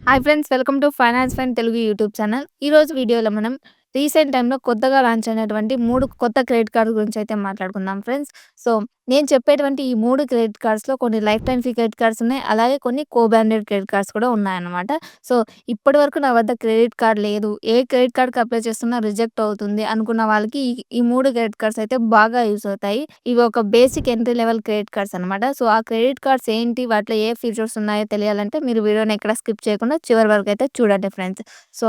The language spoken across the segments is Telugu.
Hi friends, welcome to finance friend Telugu YouTube channel. ఈరోజు వీడియోలో మనం రీసెంట్ టైంలో కొత్తగా లాంచ్ అయినటువంటి 3 కొత్త క్రెడిట్ కార్డ్ గురించి అయితే మాట్లాడుకుందాం ఫ్రెండ్స్. సో, నేను చెప్పేటువంటి ఈ 3 క్రెడిట్ కార్డ్స్‌లో కొన్ని life time free credit cards ఉన్నాయి. అలాగే కొన్ని కో బ్రాండెడ్ క్రెడిట్ కార్డ్స్ కూడా ఉన్నాయన్నమాట. సో, ఇప్పటివరకు నా వద్ద క్రెడిట్ కార్డ్ లేదు, ఏ క్రెడిట్ కార్డ్‌కి అప్లై చేస్తున్నా రిజెక్ట్ అవుతుంది అనుకున్న వాళ్ళకి ఈ 3 క్రెడిట్ కార్డ్స్ అయితే బాగా యూజ్ అవుతాయి. ఇవి ఒక basic entry level credit cards అనమాట. సో, ఆ క్రెడిట్ కార్డ్స్ ఏంటి, వాటిలో ఏ ఫీచర్స్ ఉన్నాయో తెలియాలంటే మీరు వీడియోని ఎక్కడ స్కిప్ చేయకుండా చివరి వరకు అయితే చూడండి ఫ్రెండ్స్. సో,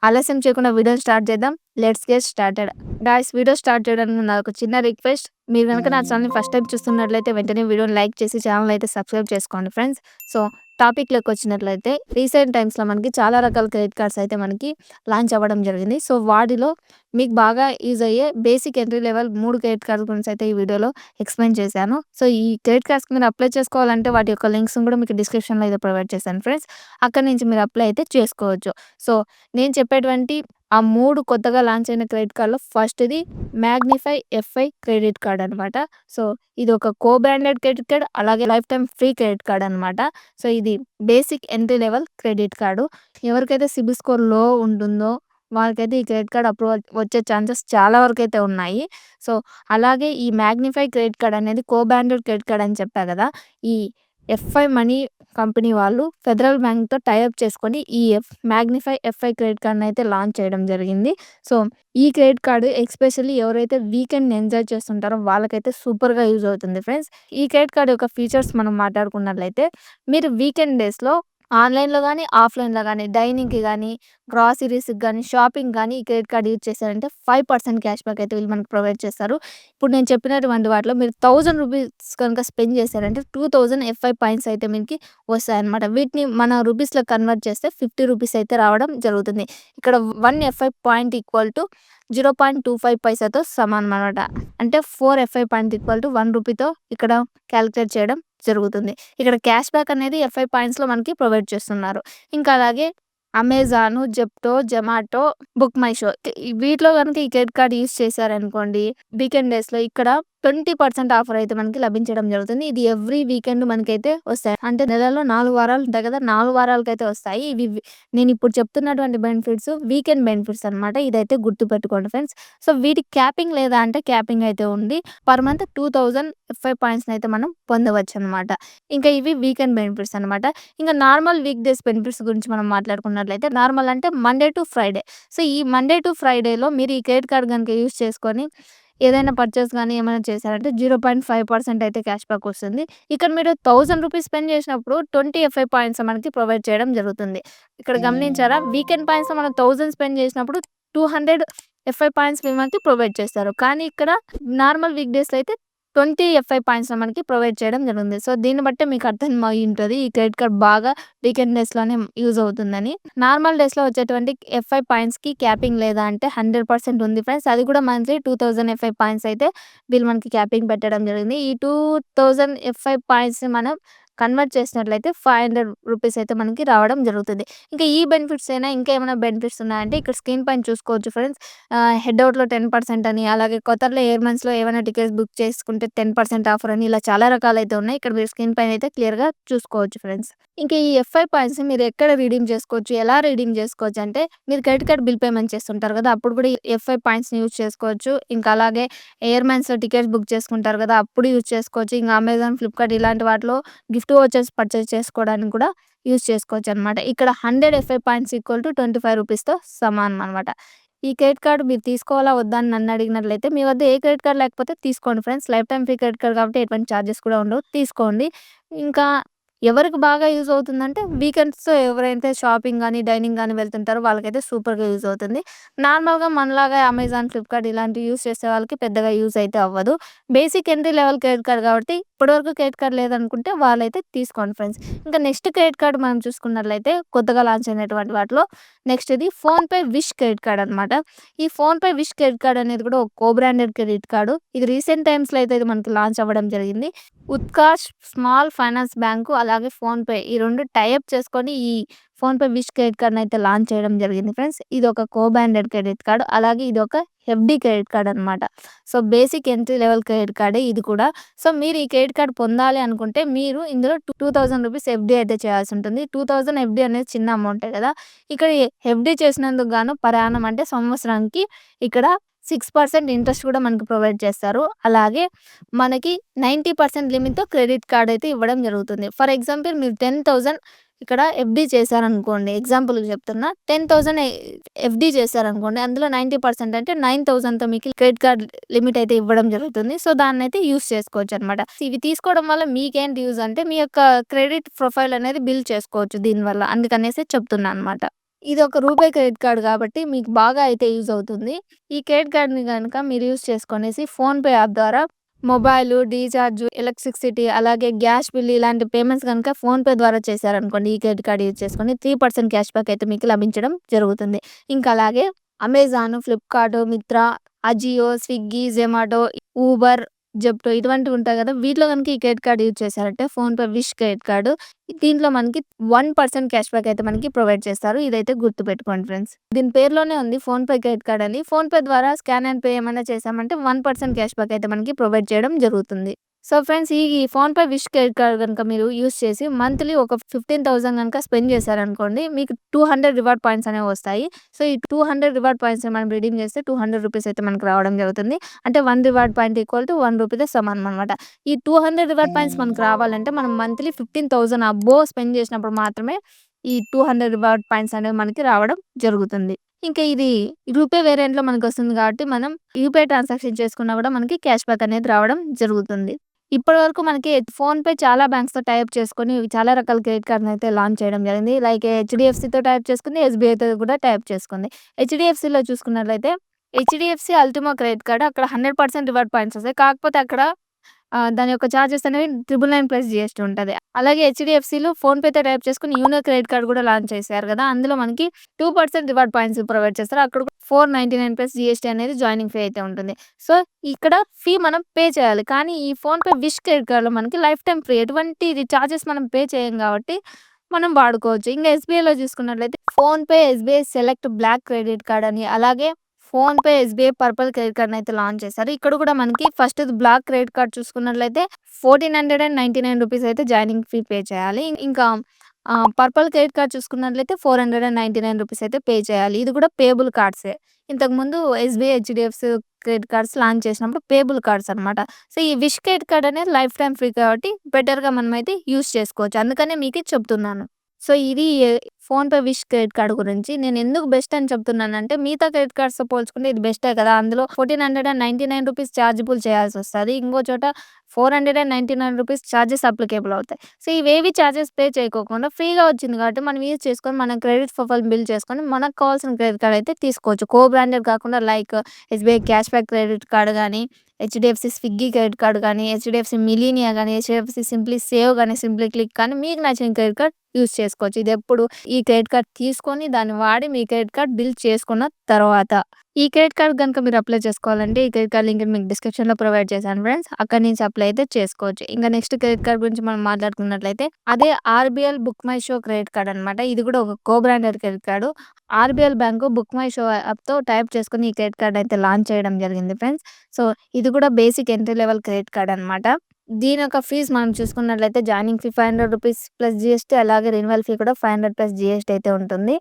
ఆలస్యం చేయకుండా వీడియోని స్టార్ట్ చేద్దాం. Let's get started. Guys, video start చేయడానికి నాదొక చిన్న రిక్వెస్ట్. మీరు గనుక నా ఛానల్‌ని ఫస్ట్ టైమ్ చూస్తున్నట్లయితే వెంటనే వీడియోని లైక్ చేసి ఛానల్ అయితే సబ్స్క్రైబ్ చేసుకోండి ఫ్రెండ్స్. సో, టాపిక్‌లోకి వచ్చినట్లయితే రీసెంట్ టైమ్స్‌లో మనకి చాలా రకాల క్రెడిట్ కార్డ్స్ అయితే మనకి లాంచ్ అవ్వడం జరిగింది. సో, వాటిలో మీకు బాగా యూజ్ అయ్యే basic entry level 3 credit cards గురించి అయితే ఈ వీడియోలో ఎక్స్‌ప్లెయిన్ చేశాను. సో, ఈ క్రెడిట్ కార్డ్స్‌కి మీరు అప్లై చేసుకోవాలంటే వాటి యొక్క లింక్స్‌ని కూడా మీకు డిస్క్రిప్షన్‌లో అయితే ప్రొవైడ్ చేశాను ఫ్రెండ్స్. అక్కడి నుంచి మీరు అప్లై అయితే చేసుకోవచ్చు. సో, నేను చెప్పేటువంటి ఆ 3 కొత్తగా లాంచ్ అయిన క్రెడిట్ కార్డ్‌లో ఫస్ట్‌ది మ్యాగ్నిఫై ఎఫ్ఐ క్రెడిట్ కార్డ్ అనమాట. సో, ఇది ఒక కో బ్రాండెడ్ క్రెడిట్ కార్డ్, అలాగే life time free credit card అనమాట. సో, ఇది basic entry level credit card. ఎవరికైతే సిబిల్ స్కోర్ లో ఉంటుందో వాళ్ళకైతే ఈ క్రెడిట్ కార్డ్ అప్రూవల్ వచ్చే ఛాన్సెస్ చాలా వరకైతే ఉన్నాయి. సో, అలాగే ఈ మ్యాగ్నిఫై క్రెడిట్ కార్డ్ అనేది కో బ్రాండెడ్ క్రెడిట్ కార్డ్ అని చెప్పా కదా! ఈ ఎఫ్ఐ మనీ కంపెనీ వాళ్ళు ఫెడరల్ బ్యాంక్‌తో టై అప్ చేసుకొని ఈ మ్యాగ్నిఫై ఎఫ్ఐ క్రెడిట్ కార్డ్‌ని అయితే లాంచ్ చేయడం జరిగింది. సో, ఈ క్రెడిట్ కార్డ్ ఎస్పెషల్లీ ఎవరైతే వీకెండ్‌ని ఎంజాయ్ చేస్తుంటారో వాళ్ళకైతే సూపర్‌గా యూజ్ అవుతుంది ఫ్రెండ్స్. ఈ క్రెడిట్ కార్డ్ యొక్క ఫీచర్స్ మనం మాట్లాడుకున్నట్లయితే మీరు వీకెండ్ డేస్‌లో ఆన్‌లైన్‌లో గానీ, ఆఫ్‌లైన్‌లో గానీ, డైనింగ్‌కి గానీ, గ్రాసరీస్‌కి గానీ, షాపింగ్ గానీ ఈ క్రెడిట్ కార్డ్ యూజ్ చేశారంటే 5% క్యాష్ బ్యాక్ అయితే వీళ్ళు మనకు ప్రొవైడ్ చేస్తారు. ఇప్పుడు నేను చెప్పినటువంటి వాటిలో మీరు రూ. 1000 కనుక స్పెండ్ చేశారంటే 2000 ఎఫ్ఐ పాయింట్స్ అయితే మీకు వస్తాయన్నమాట. వీటిని మన రూపీస్‌లో కన్వర్ట్ చేస్తే రూ. 50 అయితే రావడం జరుగుతుంది. ఇక్కడ 1 ఎఫ్ఐ పాయింట్ ఈక్వల్ టు 0.25 పైసాతో సమానం అనమాట. అంటే 4 ఎఫ్ఐ పాయింట్ ఈక్వల్ టు 1 రూపీతో ఇక్కడ క్యాలిక్యులేట్ చేయడం జరుగుతుంది. ఇక్కడ క్యాష్ బ్యాక్ అనేది ఎఫ్ఐ పాయింట్స్‌లో మనకి ప్రొవైడ్ చేస్తున్నారు. ఇంకా అలాగే Amazon, Zepto, Zomato, book my show వీటిలో గనుక ఈ క్రెడిట్ కార్డ్ యూజ్ చేశారనుకోండి, వీకెండ్ డేస్‌లో ఇక్కడ 20% ఆఫర్ అయితే మనకి లభించడం జరుగుతుంది. ఇది ఎవ్రీ వీకెండ్ మనకైతే వస్తాయి. అంటే నెలలో 4 వారాలు ఉంటాయి కదా! 4 వారాలకైతే వస్తాయి. ఇవి నేనిప్పుడు చెప్తున్నటువంటి బెనిఫిట్స్ వీకెండ్ బెనిఫిట్స్ అనమాట. ఇదైతే గుర్తుపెట్టుకోండి ఫ్రెండ్స్. సో, వీటికి క్యాపింగ్ లేదా అంటే క్యాపింగ్ అయితే ఉంది. పర్ మంత్ 2000 ఎఫ్ఐ పాయింట్స్‌ని అయితే మనం పొందవచ్చనమాట. ఇంకా ఇవి వీకెండ్ బెనిఫిట్స్ అనమాట. ఇంకా నార్మల్ వీక్ డేస్ బెనిఫిట్స్ గురించి మనం మాట్లాడుకున్నట్లయితే నార్మల్ అంటే మండే టు ఫ్రైడే. సో, ఈ మండే టు ఫ్రైడేలో మీరు ఈ క్రెడిట్ కార్డ్ గనుక యూజ్ చేసుకొని ఏదైనా పర్చేస్ గానీ ఏమైనా చేశారంటే 0.5% అయితే క్యాష్ బ్యాక్ వస్తుంది. ఇక్కడ మీరు రూ. 1000 స్పెండ్ చేసినప్పుడు 20 ఎఫ్ఐ పాయింట్స్ మనకి ప్రొవైడ్ చేయడం జరుగుతుంది. ఇక్కడ గమనించారా? వీకెండ్ పాయింట్స్‌లో మనం 1000 స్పెండ్ చేసినప్పుడు 200 ఎఫ్ఐ పాయింట్స్ మనకి ప్రొవైడ్ చేస్తారు. కానీ ఇక్కడ నార్మల్ వీక్ డేస్‌లో అయితే 20 ఎఫ్ఐ పాయింట్స్ మనకి ప్రొవైడ్ చేయడం జరిగింది. సో, దీన్ని బట్టే మీకు అర్థమై ఉంటది ఈ క్రెడిట్ కార్డ్ బాగా వీకెండ్ డేస్‌లోనే యూజ్ అవుతుందని. నార్మల్ డేస్‌లో వచ్చేటువంటి ఎఫ్ఐ పాయింట్స్‌కి క్యాపింగ్ లేదా అంటే 100% ఉంది ఫ్రెండ్స్. అది కూడా మంత్లీ 2000 ఎఫ్ఐ పాయింట్స్ అయితే వీళ్ళు మనకి క్యాపింగ్ పెట్టడం జరిగింది. ఈ 2000 ఎఫ్ఐ పాయింట్స్‌ని మనం కన్వర్ట్ చేసినట్లయితే రూ. 500 అయితే మనకి రావడం జరుగుతుంది. ఇంకా ఈ బెనిఫిట్స్ అయినా ఇంకా ఏమైనా బెనిఫిట్స్ ఉన్నాయంటే ఇక్కడ స్క్రీన్ పైన చూసుకోవచ్చు ఫ్రెండ్స్. హెడ్ అవుట్‌లో 10% అని, అలాగే ఖతర్‌లో ఎయిర్‌లైన్స్‌లో ఏమైనా టికెట్స్ బుక్ చేసుకుంటే 10% ఆఫర్ అని ఇలా చాలా రకాలైతే ఉన్నాయి. ఇక్కడ మీరు స్క్రీన్ పైన అయితే క్లియర్‌గా చూసుకోవచ్చు ఫ్రెండ్స్. ఇంకా ఈ ఎఫ్ఐ పాయింట్స్‌ని మీరు ఎక్కడ రిడీమ్ చేసుకోవచ్చు, ఎలా రిడీమ్ చేసుకోవచ్చు అంటే మీరు క్రెడిట్ కార్డ్ బిల్ పేమెంట్ చేస్తుంటారు కదా! అప్పుడు కూడా ఈ ఎఫ్ఐ పాయింట్స్‌ని యూజ్ చేసుకోవచ్చు. ఇంకా అలాగే ఎయిర్‌లైన్స్‌లో టికెట్స్ బుక్ చేసుకుంటారు కదా! అప్పుడు యూజ్ చేసుకోవచ్చు. ఇంకా అమెజాన్, ఫ్లిప్‌కార్ట్ ఇలాంటి వాటిలో గిఫ్ట్ వోచర్స్ పర్చేస్ చేసుకోవడానికి కూడా యూజ్ చేసుకోవచ్చనమాట. ఇక్కడ 100 ఎఫ్ఐ పాయింట్స్ ఈక్వల్ టు రూ. 25తో సమానం అనమాట. ఈ క్రెడిట్ కార్డ్ మీరు తీసుకోవాలా వద్దా అని నన్ను అడిగినట్లయితే మీ వద్ద ఏ క్రెడిట్ కార్డ్ లేకపోతే తీసుకోండి friends. Life time free credit card కాబట్టి ఎటువంటి చార్జెస్ కూడా ఉండవు. తీసుకోండి. ఇంకా ఎవరికి బాగా యూజ్ అవుతుందంటే వీకెండ్స్‌లో ఎవరైతే షాపింగ్ గానీ, డైనింగ్ గానీ వెళ్తుంటారో వాళ్ళకైతే సూపర్‌గా యూజ్ అవుతుంది. నార్మల్‌గా మనలాగా అమెజాన్, ఫ్లిప్‌కార్ట్ ఇలాంటివి యూజ్ చేసే వాళ్ళకి పెద్దగా యూజ్ అయితే అవ్వదు. Basic entry level credit card కాబట్టి ఇప్పటివరకు క్రెడిట్ కార్డ్ లేదనుకుంటే వాళ్ళైతే తీసుకోండి ఫ్రెండ్స్. ఇంకా నెక్స్ట్ క్రెడిట్ కార్డ్ మనం చూసుకున్నట్లయితే కొత్తగా లాంచ్ అయినటువంటి వాటిలో నెక్స్ట్ ఇది ఫోన్‌పే విష్ క్రెడిట్ కార్డ్ అనమాట. ఈ ఫోన్‌పే విష్ క్రెడిట్ కార్డ్ అనేది కూడా ఒక కో బ్రాండెడ్ క్రెడిట్ కార్డ్. ఇది రీసెంట్ టైమ్స్‌లో అయితే ఇది మనకి లాంచ్ అవ్వడం జరిగింది. ఉత్కర్ష్ స్మాల్ ఫైనాన్స్ బ్యాంకు అలాగే ఫోన్‌పే ఈ 2 టై అప్ చేసుకొని ఈ ఫోన్‌పే విష్ క్రెడిట్ కార్డ్‌ని అయితే లాంచ్ చేయడం జరిగింది ఫ్రెండ్స్. ఇది ఒక కో బ్రాండెడ్ క్రెడిట్ కార్డ్. అలాగే ఇది ఒక ఎఫ్‌డి క్రెడిట్ కార్డ్ అనమాట. So, basic entry level credit కార్డే ఇది కూడా. సో, మీరు ఈ క్రెడిట్ కార్డ్ పొందాలి అనుకుంటే మీరు ఇందులో రూ. 2000 ఎఫ్‌డి అయితే చేయాల్సుంటుంది. 2000 ఎఫ్‌డి అనేది చిన్న అమౌంటే కదా! ఇక్కడ ఎఫ్‌డి చేసినందుకు గాను పర్ యానం అంటే సంవత్సరానికి ఇక్కడ 6% ఇంట్రెస్ట్ కూడా మనకు ప్రొవైడ్ చేస్తారు. అలాగే మనకి 90% లిమిట్‌తో క్రెడిట్ కార్డ్ అయితే ఇవ్వడం జరుగుతుంది. ఫర్ ఎగ్జాంపుల్ మీరు 10,000 ఇక్కడ ఎఫ్‌డి చేశారనుకోండి. ఎగ్జాంపుల్‌కి చెప్తున్నా. 10,000 ఎఫ్‌డి చేశారనుకోండి. అందులో 90% అంటే 9,000తో మీకు క్రెడిట్ కార్డ్ లిమిట్ అయితే ఇవ్వడం జరుగుతుంది. సో, దాన్నైతే యూజ్ చేసుకోవచ్చనమాట. ఇవి తీసుకోవడం వల్ల మీకేంటి యూజ్ అంటే మీ యొక్క క్రెడిట్ ప్రొఫైల్ అనేది బిల్డ్ చేసుకోవచ్చు దీనివల్ల. అందుకనేసి చెప్తున్నా అనమాట. ఇది ఒక రూపే క్రెడిట్ కార్డ్ కాబట్టి మీకు బాగా అయితే యూజ్ అవుతుంది. ఈ క్రెడిట్ కార్డ్‌ని గనుక మీరు యూజ్ చేసుకొనేసి ఫోన్‌పే యాప్ ద్వారా మొబైలు, డీచార్జు, ఎలక్ట్రిసిటీ అలాగే గ్యాస్ బిల్ ఇలాంటి పేమెంట్స్ గనుక ఫోన్‌పే ద్వారా చేశారనుకోండి ఈ క్రెడిట్ కార్డ్ యూజ్ చేసుకొని 3% క్యాష్ బ్యాక్ అయితే మీకు లభించడం జరుగుతుంది. ఇంకా అలాగే Amazon, Flipkart, Mitra, Ajio, Swiggy, Zomato, Uber, Zepto ఇటువంటివి ఉంటాయి కదా! వీటిలో గనుక ఈ క్రెడిట్ కార్డ్ యూజ్ చేశారంటే ఫోన్‌పే విష్ క్రెడిట్ కార్డ్ దీంట్లో మనకి 1% క్యాష్ బ్యాక్ అయితే మనకి ప్రొవైడ్ చేస్తారు. ఇదైతే గుర్తుపెట్టుకోండి ఫ్రెండ్స్. దీని పేరులోనే ఉంది ఫోన్‌పే క్రెడిట్ కార్డ్ అని. ఫోన్‌పే ద్వారా స్కాన్ అండ్ పే ఏమైనా చేశామంటే 1% క్యాష్ బ్యాక్ అయితే మనకి ప్రొవైడ్ చేయడం జరుగుతుంది. సో, ఫ్రెండ్స్ ఈ ఫోన్‌పే విష్ క్రెడిట్ కార్డ్ గనుక మీరు యూజ్ చేసి మంత్లీ ఒక 15,000 గనుక స్పెండ్ చేశారనుకోండి మీకు 200 రివార్డ్ పాయింట్స్ అనేవి వస్తాయి. సో, ఈ 200 రివార్డ్ పాయింట్స్‌ని మనం రిడీమ్ చేస్తే రూ. 200 అయితే మనకు రావడం జరుగుతుంది. అంటే 1 రివార్డ్ పాయింట్ ఈక్వల్ టు రూ. 1తో సమానం అనమాట. ఈ 200 రివార్డ్ పాయింట్స్ మనకు రావాలంటే మనం మంత్లీ 15,000 అబోవ్ స్పెండ్ చేసినప్పుడు మాత్రమే ఈ 200 రివార్డ్ పాయింట్స్ అనేవి మనకి రావడం జరుగుతుంది. ఇంకా ఇది రూపే వేరియంట్‌లో మనకొస్తుంది కాబట్టి మనం యూపీఐ ట్రాన్సాక్షన్ చేసుకున్నా కూడా మనకి క్యాష్ బ్యాక్ అనేది రావడం జరుగుతుంది. ఇప్పటివరకు మనకి ఫోన్‌పే చాలా బ్యాంక్స్‌తో టై అప్ చేసుకొని చాలా రకాల క్రెడిట్ కార్డ్‌నయితే లాంచ్ చేయడం జరిగింది. లైక్ హెచ్‌డీఎఫ్‌సీతో టై అప్ చేసుకుంది. ఎస్‌బీఐతో కూడా టై అప్ చేసుకుంది. హెచ్‌డీఎఫ్‌సీలో చూసుకున్నట్లయితే హెచ్‌డీఎఫ్‌సీ అల్టిమా క్రెడిట్ కార్డ్ అక్కడ 100% రివార్డ్ పాయింట్స్ వస్తాయి. కాకపోతే అక్కడ దాని యొక్క చార్జెస్ అనేవి 999 ప్లస్ జీఎస్టీ ఉంటది. అలాగే హెచ్‌డీఎఫ్‌సీలో ఫోన్‌పేతో టై అప్ చేసుకొని యూనో క్రెడిట్ కార్డ్ కూడా లాంచ్ చేశారు కదా! అందులో మనకి 2% రివార్డ్ పాయింట్స్ ప్రొవైడ్ చేస్తారు. అక్కడ 499 ప్లస్ జీఎస్టీ అనేది జాయినింగ్ ఫీ అయితే ఉంటుంది. సో, ఇక్కడ ఫీ మనం పే చేయాలి. కానీ ఈ ఫోన్‌పే విష్ క్రెడిట్ కార్డ్‌లో మనకి లైఫ్ టైమ్ ఫ్రీ. ఎటువంటి చార్జెస్ మనం పే చేయం కాబట్టి మనం వాడుకోవచ్చు. ఇంక ఎస్‌బీఐలో చూసుకున్నట్లయితే PhonePe, SBI select black credit card అని అలాగే ఫోన్‌పే, ఎస్‌బీఐ పర్పుల్ క్రెడిట్ కార్డ్‌ని అయితే లాంచ్ చేశారు. ఇక్కడ కూడా మనకి ఫస్ట్ బ్లాక్ క్రెడిట్ కార్డ్ చూసుకున్నట్లయితే రూ. 1,499 అయితే జాయినింగ్ ఫీ పే చేయాలి. ఇంకా పర్పుల్ క్రెడిట్ కార్డ్ చూసుకున్నట్లయితే రూ. 499 అయితే పే చేయాలి. ఇది కూడా పేయబుల్ కార్డ్సే. ఇంతకుముందు SBI, HDFC credit cards launch చేసినప్పుడు పేయబుల్ కార్డ్స్ అనమాట. సో, ఈ విష్ క్రెడిట్ కార్డ్ అనేది లైఫ్ టైమ్ ఫ్రీ కాబట్టి బెటర్‌గా మనమైతే యూజ్ చేసుకోవచ్చు. అందుకనే మీకి చెప్తున్నాను. సో, ఇది ఫోన్‌పే విష్ క్రెడిట్ కార్డ్ గురించి. నేనెందుకు బెస్ట్ అని చెప్తున్నానంటే, మిగతా క్రెడిట్ కార్డ్స్‌తో పోల్చుకుంటే ఇది బెస్టే కదా! అందులో రూ. 1,499 చార్జబుల్ చేయాల్సొస్తది. ఇంకో చోట రూ. 499 చార్జెస్ అప్లికేబుల్ అవుతాయి. సో, ఇవేవి చార్జెస్ పే చేయకోకుండా ఫ్రీగా వచ్చింది కాబట్టి మనం యూజ్ చేసుకొని మన క్రెడిట్ ప్రొఫైల్ బిల్డ్ చేసుకొని మనకు కావాల్సిన క్రెడిట్ కార్డ్ అయితే తీసుకోవచ్చు. కో బ్రాండెడ్ కాకుండా like SBI cash back credit card గానీ, హెచ్‌డీఎఫ్‌సీ స్విగ్గీ క్రెడిట్ కార్డ్ గానీ, హెచ్‌డీఎఫ్‌సీ మిలీనియా గానీ, హెచ్‌డీఎఫ్‌సీ సింప్లీ సేవ్ గానీ, సింప్లీ క్లిక్ కానీ మీకు నచ్చిన క్రెడిట్ కార్డ్ యూజ్ చేసుకోవచ్చు. ఇదెప్పుడు ఈ క్రెడిట్ కార్డ్ తీసుకొని దాన్ని వాడి మీ క్రెడిట్ కార్డ్ బిల్డ్ చేసుకున్న తర్వాత. ఈ క్రెడిట్ కార్డ్ గనుక మీరు అప్లై చేసుకోవాలంటే ఈ క్రెడిట్ కార్డ్ లింక్ మీకు డిస్క్రిప్షన్‌లో ప్రొవైడ్ చేశాను ఫ్రెండ్స్. అక్కడి నుంచి అప్లై అయితే చేసుకోవచ్చు. ఇంకా నెక్స్ట్ క్రెడిట్ కార్డ్ గురించి మనం మాట్లాడుకున్నట్లయితే అదే RBL BookMyShow credit card అనమాట. ఇది కూడా ఒక co branded credit card. RBL bank BookMyShow యాప్‌తో టైప్ చేసుకొని ఈ క్రెడిట్ కార్డ్ అయితే లాంచ్ చేయడం జరిగింది ఫ్రెండ్స్. సో, ఇది కూడా basic entry level credit card అనమాట. దీని యొక్క ఫీజ్ మనం చూసుకున్నట్లయితే జాయినింగ్ ఫీ రూ. 500 ప్లస్ జీఎస్టీ అలాగే రెన్యువల్ ఫీ కూడా 500 ప్లస్ జీఎస్టీ అయితే ఉంటుంది.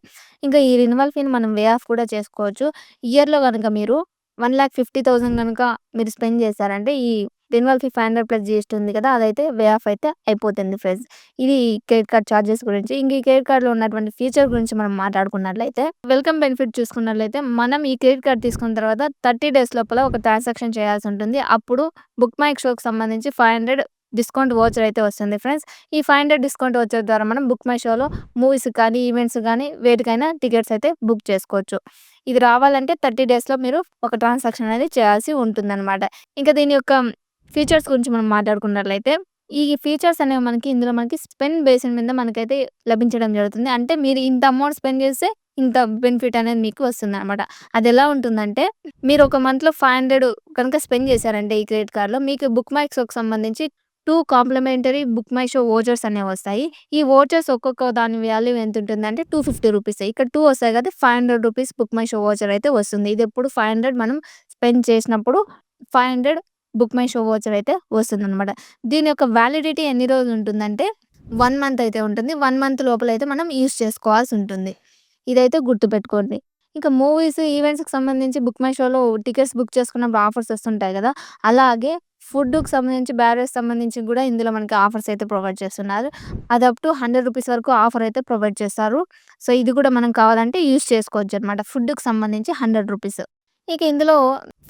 ఇంకా ఈ రెన్యువల్ ఫీని మనం వే ఆఫ్ కూడా చేసుకోవచ్చు. ఇయర్‌లో గనుక మీరు 1,50,000 గనుక మీరు స్పెండ్ చేశారంటే ఈ రెన్యువల్ ఫీ 500 ప్లస్ జీఎస్టీ ఉంది కదా! అదైతే వే ఆఫ్ అయితే అయిపోతుంది ఫ్రెండ్స్. ఇది క్రెడిట్ కార్డ్ చార్జెస్ గురించి. ఇంక ఈ క్రెడిట్ కార్డ్‌లో ఉన్నటువంటి ఫీచర్ గురించి మనం మాట్లాడుకున్నట్లయితే వెల్కమ్ బెనిఫిట్ చూసుకున్నట్లయితే మనం ఈ క్రెడిట్ కార్డ్ తీసుకున్న తర్వాత 30 డేస్ లోపల ఒక ట్రాన్సాక్షన్ చేయాల్సి ఉంటుంది. అప్పుడు బుక్ మై షోకి సంబంధించి 500 డిస్కౌంట్ వోచర్ అయితే వస్తుంది ఫ్రెండ్స్. ఈ 500 డిస్కౌంట్ వోచర్ ద్వారా మనం బుక్ మై షోలో మూవీస్‌కి కానీ, ఈవెంట్స్ కానీ వేటికైనా టికెట్స్ అయితే బుక్ చేసుకోవచ్చు. ఇది రావాలంటే 30 డేస్‌లో మీరు ఒక ట్రాన్సాక్షన్ అనేది చేయాల్సి ఉంటుందన్నమాట. ఇంకా దీని యొక్క ఫీచర్స్ గురించి మనం మాట్లాడుకున్నట్లయితే ఈ ఫీచర్స్ అనేవి మనకి ఇందులో మనకి స్పెండ్ బేసిస్ మీద మనకైతే లభించడం జరుగుతుంది. అంటే మీరు ఇంత అమౌంట్ స్పెండ్ చేస్తే ఇంత బెనిఫిట్ అనేది మీకు వస్తుందన్నమాట. అదెలా ఉంటుందంటే మీరు ఒక మంత్‌లో 500 కనుక స్పెండ్ చేశారంటే ఈ క్రెడిట్ కార్డ్‌లో మీకు బుక్ మై షోకి సంబంధించి 2 complimentary BookMyShow vouchers అనేవొస్తాయి. ఈ వోచర్స్ ఒక్కొక్క దాని వాల్యూ ఎంతుంటుందంటే రూ. 250 ఇక్కడ 2 వస్తాయి కదా! రూ. 500 బుక్ మై షో వోచర్ అయితే వస్తుంది. ఇదెప్పుడు 500 మనం స్పెండ్ చేసినప్పుడు 500 బుక్ మై షో వోచర్ అయితే వస్తుందనమాట. దీని యొక్క వాలిడిటీ ఎన్ని రోజులుంటుందంటే 1 మంత్ అయితే ఉంటుంది. 1 మంత్ లోపలైతే మనం యూజ్ చేసుకోవాల్సుంటుంది. ఇదైతే గుర్తుపెట్టుకోండి. ఇంకా మూవీస్, ఈవెంట్స్‌కి సంబంధించి బుక్ మై షోలో టికెట్స్ బుక్ చేసుకున్నప్పుడు ఆఫర్స్ వస్తుంటాయి గదా! అలాగే ఫుడ్‌కి సంబంధించి, బ్యారేజ్ సంబంధించి గూడా ఇందులో మనకి ఆఫర్స్ అయితే ప్రొవైడ్ చేస్తున్నారు. అది అప్ టు రూ. 100 వరకు ఆఫర్ అయితే ప్రొవైడ్ చేస్తారు. సో, ఇది కూడా మనం కావాలంటే యూజ్ చేసుకోవచ్చనమాట. ఫుడ్‌కి సంబంధించి రూ. 100. ఇక ఇందులో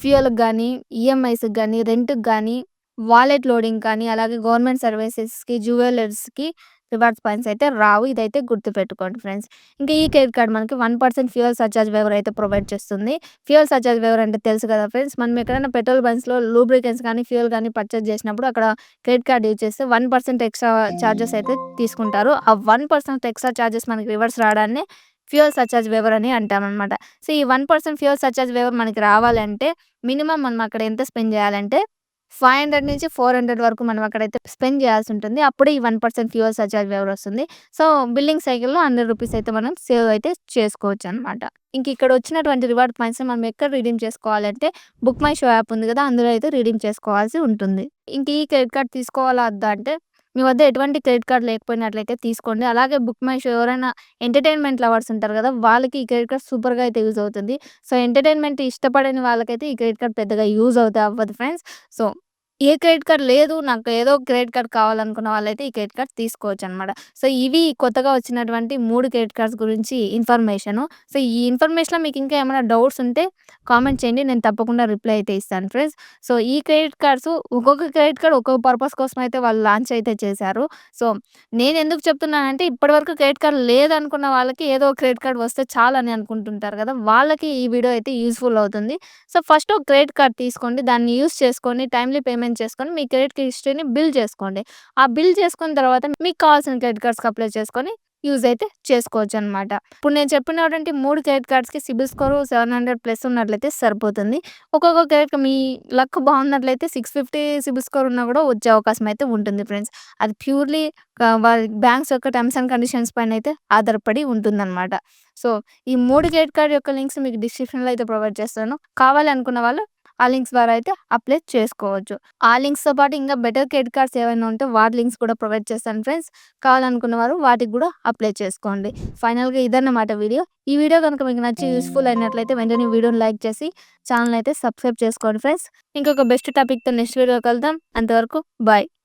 ఫ్యూయల్‌కి గానీ, ఈఎంఐస్‌కి గానీ, రెంట్‌కి గానీ, వాలెట్ లోడింగ్ కానీ, అలాగే గవర్నమెంట్ సర్వీసెస్‌కి, జ్యువెలర్స్‌కి రివార్డ్స్ పాయింట్స్ అయితే రావు. ఇదైతే గుర్తుపెట్టుకోండి ఫ్రెండ్స్. ఇంకా ఈ క్రెడిట్ కార్డ్ మనకి 1% ఫ్యూయల్ సర్చార్జ్ వేవర్ అయితే ప్రొవైడ్ చేస్తుంది. ఫ్యూయల్ సర్చార్జ్ వేవర్ అంటే తెలుసు కదా ఫ్రెండ్స్. మనం ఎక్కడైనా పెట్రోల్ బంక్స్‌లో లూబ్రికెంట్స్ కానీ, ఫ్యూయల్ కానీ పర్చేజ్ చేసినప్పుడు అక్కడ క్రెడిట్ కార్డ్ యూజ్ చేస్తే 1% ఎక్స్‌ట్రా చార్జెస్ అయితే తీసుకుంటారు. ఆ 1% ఎక్స్‌ట్రా చార్జెస్ మనకి రివర్స్ రావడాన్నే ఫ్యూయల్ సర్చార్జ్ వేవర్ అని అంటామనమాట. సో, ఈ 1% ఫ్యూయల్ సర్చార్జ్ వేవర్ మనకి రావాలంటే మినిమమ్ మనం అక్కడ ఎంత స్పెండ్ చేయాలంటే 500-400 వరకు మనం అక్కడైతే స్పెండ్ చేయాల్సుంటుంది. అప్పుడే ఈ 1% ఫ్యూయల్ సర్చార్జ్ వేవర్ వస్తుంది. సో, బిల్లింగ్ సైకిల్‌లో రూ. 100 అయితే మనం సేవ్ అయితే చేసుకోవచ్చనమాట. ఇంక ఇక్కడ వచ్చినటువంటి రివార్డ్ పాయింట్స్‌ని మనం ఎక్కడ రిడీమ్ చేసుకోవాలంటే బుక్ మై షో యాప్ ఉంది కదా! అందులో అయితే రిడీమ్ చేసుకోవాల్సి ఉంటుంది. ఇంక ఈ క్రెడిట్ కార్డ్ తీసుకోవాలా వద్దా అంటే మీ వద్ద ఎటువంటి క్రెడిట్ కార్డ్ లేకపోయినట్లయితే తీసుకోండి. అలాగే బుక్ మై షో ఎవరైనా ఎంటర్‌టైన్‌మెంట్ లవర్స్ ఉంటారు కదా! వాళ్ళకి ఈ క్రెడిట్ కార్డ్ సూపర్‌గా అయితే యూజ్ అవుతుంది. సో, ఎంటర్‌టైన్‌మెంట్ ఇష్టపడని వాళ్ళకైతే ఈ క్రెడిట్ కార్డ్ పెద్దగా యూజ్ అవుతే అవ్వదు ఫ్రెండ్స్. సో, ఏ క్రెడిట్ కార్డ్ లేదు, నాకు ఏదో క్రెడిట్ కార్డ్ కావాలనుకున్న వాళ్ళైతే ఈ క్రెడిట్ కార్డ్ తీసుకోవచ్చనమాట. సో, ఇవి కొత్తగా వచ్చినటువంటి 3 క్రెడిట్ కార్డ్స్ గురించి ఇన్ఫర్మేషను. సో, ఈ ఇన్ఫర్మేషన్‌లో మీకు ఇంకా ఏమైనా డౌట్స్ ఉంటే కామెంట్ చేయండి. నేను తప్పకుండా రిప్లై అయితే ఇస్తాను ఫ్రెండ్స్. సో, ఈ క్రెడిట్ కార్డ్స్ ఒక్కొక్క క్రెడిట్ కార్డ్ ఒక్కొక్క పర్పస్ కోసం అయితే వాళ్ళు లాంచ్ అయితే చేశారు. సో, నేనెందుకు చెప్తున్నానంటే ఇప్పటివరకు క్రెడిట్ కార్డ్ లేదనుకున్న వాళ్ళకి ఏదో ఒక క్రెడిట్ కార్డ్ వస్తే చాలని అనుకుంటుంటారు కదా! వాళ్ళకి ఈ వీడియో అయితే యూజ్‌ఫుల్ అవుతుంది. సో, ఫస్ట్ ఒక క్రెడిట్ కార్డ్ తీసుకోండి. దాన్ని యూజ్ చేసుకొని టైమ్‌లీ పేమెంట్ చేసుకొని మీ క్రెడిట్ హిస్టరీని బిల్డ్ చేసుకోండి. ఆ బిల్డ్ చేసుకున్న తర్వాత మీకు కావాల్సిన క్రెడిట్ కార్డ్స్‌కి అప్లై చేసుకొని యూజ్ అయితే చేసుకోవచ్చనమాట. ఇప్పుడు నేను చెప్పినటువంటి 3 క్రెడిట్ కార్డ్స్‌కి సిబిల్ స్కోర్ 700 ప్లస్ ఉన్నట్లయితే సరిపోతుంది. ఒక్కొక్క క్రెడిట్ మీ లక్ బాగున్నట్లయితే 650 సిబిల్ స్కోర్ ఉన్నా కూడా వచ్చే అవకాశం అయితే ఉంటుంది ఫ్రెండ్స్. అది ప్యూర్‌లీ వారి బ్యాంక్స్ యొక్క టర్మ్స్ అండ్ కండిషన్స్ పైన అయితే ఆధారపడి ఉంటుందనమాట. సో, ఈ 3 క్రెడిట్ కార్డ్ యొక్క లింక్స్ మీకు డిస్క్రిప్షన్‌లో అయితే ప్రొవైడ్ చేస్తాను. కావాలి అనుకున్న వాళ్ళు ఆ లింక్స్ ద్వారా అయితే అప్లై చేసుకోవచ్చు. ఆ లింక్స్‌తో పాటు ఇంకా బెటర్ క్రెడిట్ కార్డ్స్ ఏవైనా ఉంటే వాటి లింక్స్ కూడా ప్రొవైడ్ చేస్తాను ఫ్రెండ్స్. కావాలనుకున్న వారు వాటికి కూడా అప్లై చేసుకోండి. ఫైనల్‌గా ఇదన్నమాట వీడియో. ఈ వీడియో గనుక మీకు నచ్చి యూజ్‌ఫుల్ అయినట్లయితే వెంటనే వీడియోని లైక్ చేసి ఛానెల్‌ని అయితే సబ్స్క్రైబ్ చేసుకోండి ఫ్రెండ్స్. ఇంకొక బెస్ట్ టాపిక్‌తో నెక్స్ట్ వీడియోలో కలుద్దాం. అంతవరకు బాయ్.